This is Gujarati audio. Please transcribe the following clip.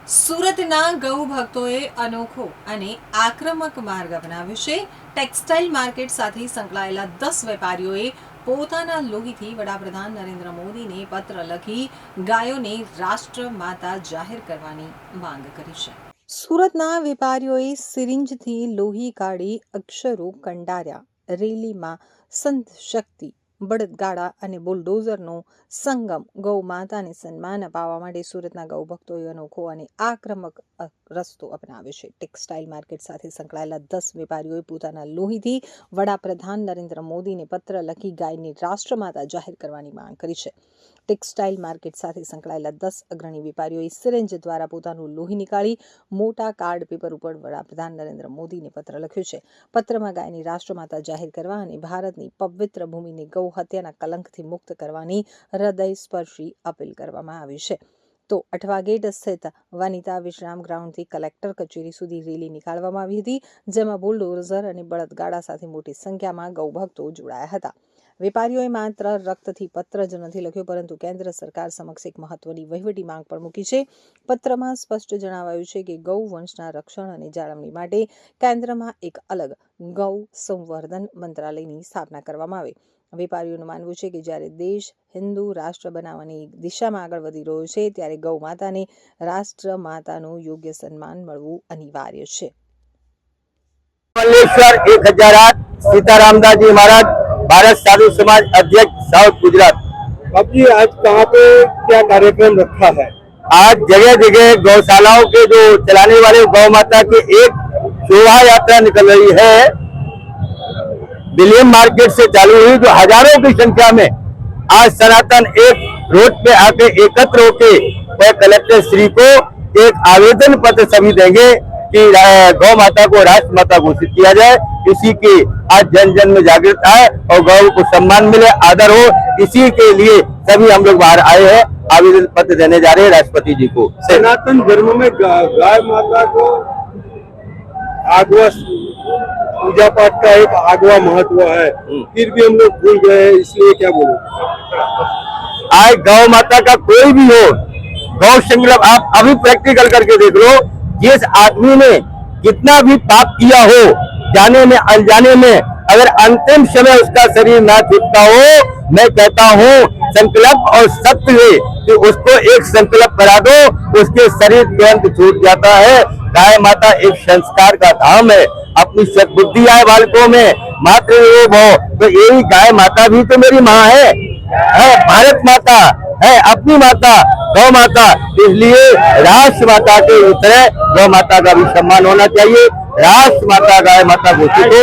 સુરતના ગૌ ભક્તોએ અનોખો અને આક્રમક માર્ગ અપનાવ્યો છે। ટેક્સટાઇલ માર્કેટ સાથે સંકળાયેલા 10 વેપારીઓએ પોતાના લોહીથી વડાપ્રધાન નરેન્દ્ર મોદીને પત્ર લખી ગાયોને રાષ્ટ્રમાતા જાહેર કરવાની માંગ કરી છે। સુરતના વેપારીઓએ સિરિંજથી લોહી કાઢી અક્ષરો કંડાર્યા। રેલીમાં સંત શક્તિ, બળદગાડા અને બુલડોઝરનો સંગમ ગૌ માતાને સન્માન અપાવવા માટે સુરતના ગૌ ભક્તોએ અનોખો અને આક્રમક રસ્તો અપનાવ્યો છે। ટેક્સટાઇલ માર્કેટ સાથે સંકળાયેલા 10 વેપારીઓએ પોતાના લોહીથી વડાપ્રધાન નરેન્દ્ર મોદીને પત્ર લખી ગાયને રાષ્ટ્રમાતા જાહેર કરવાની માંગ કરી છે। ટેક્સટાઇલ માર્કેટ સાથે સંકળાયેલા 10 અગ્રણી વેપારીઓએ સિરિંજ દ્વારા પોતાનું લોહી નીકાળી મોટા કાર્ડ પેપર ઉપર વડાપ્રધાન નરેન્દ્ર મોદીને પત્ર લખ્યો છે। પત્રમાં ગાયની રાષ્ટ્રમાતા જાહેર કરવા અને ભારતની પવિત્ર ભૂમિને ગૌ હત્યાના કલંકથી મુક્ત કરવાની હૃદયસ્પર્શી અપીલ કરવામાં આવી છે। તો અઠવા ગેટ સ્થિત વનિતા વિશ્રામ ગ્રાઉન્ડથી કલેક્ટર કચેરી સુધી રેલી નીકાળવામાં આવી હતી, જેમાં બુલડોઝર અને બળદગાડા સાથે મોટી સંખ્યામાં ગૌભક્તો જોડાયા હતા। વેપારીઓએ માત્ર રક્તથી પત્ર જ નથી લખ્યો, પરંતુ કેન્દ્ર સરકાર સમક્ષ એક મહત્વની વહીવટી માંગ પણ મૂકી છે। પત્રમાં સ્પષ્ટ જણાવાયું છે કે ગૌ વંશના રક્ષણ અને જાળવણી માટે કેન્દ્રમાં એક અલગ ગૌ સંવર્ધન મંત્રાલયની સ્થાપના કરવામાં આવે। વેપારીઓનું માનવું છે કે જ્યારે દેશ હિન્દુ રાષ્ટ્ર બનાવવાની દિશામાં આગળ વધી રહ્યો છે, ત્યારે ગૌ માતાને રાષ્ટ્ર માતાનું યોગ્ય સન્માન મળવું અનિવાર્ય છે। मल्लेश्वर 1008 सीतारामदास जी महाराज, भारत साधु समाज अध्यक्ष, साउथ गुजरात। अब जी आज कहाँ पे क्या कार्यक्रम रखा है? आज जगह जगह गौशालाओं के जो चलाने वाले गौ माता की एक शोभा यात्रा निकल रही है। विलियम मार्केट से चालू हुई, जो हजारों की संख्या में आज सनातन एक रोड पे आके एकत्र होके वह कलेक्टर श्री को एक आवेदन पत्र सभी देंगे कि गौ माता को राष्ट्र माता घोषित किया जाए। इसी की आज जन जन में जागृत आए और गौ को सम्मान मिले, आदर हो, इसी के लिए सभी हम लोग बाहर आए हैं। आवेदन पत्र देने जा रहे हैं राष्ट्रपति जी को। सनातन धर्म में गाय माता को आगवा पूजा पाठ का एक आगवा महत्व है, फिर भी हम लोग भूल गए, इसलिए क्या बोलो? आज गौ माता का कोई भी हो, गौ संकल्प आप अभी प्रैक्टिकल करके देख लो। जिस आदमी ने कितना भी पाप किया हो, जाने में अनजाने में, अगर अंतिम समय उसका शरीर ना छूटता हो, मैं कहता हूँ संकल्प और सत्य है कि उसको एक संकल्प करा दो, उसके शरीर तुरंत छूट जाता है। गाय माता एक संस्कार का धाम है। अपनी सद्बुद्धि आए बालकों में, मातृ हो, तो यही गाय माता भी तो मेरी माँ है, भारत माता है, अपनी माता गौ माता। इसलिए राष्ट्र माता के तरह गौ माता का भी सम्मान होना चाहिए। राष्ट्र माता गाय माता घोषित हो।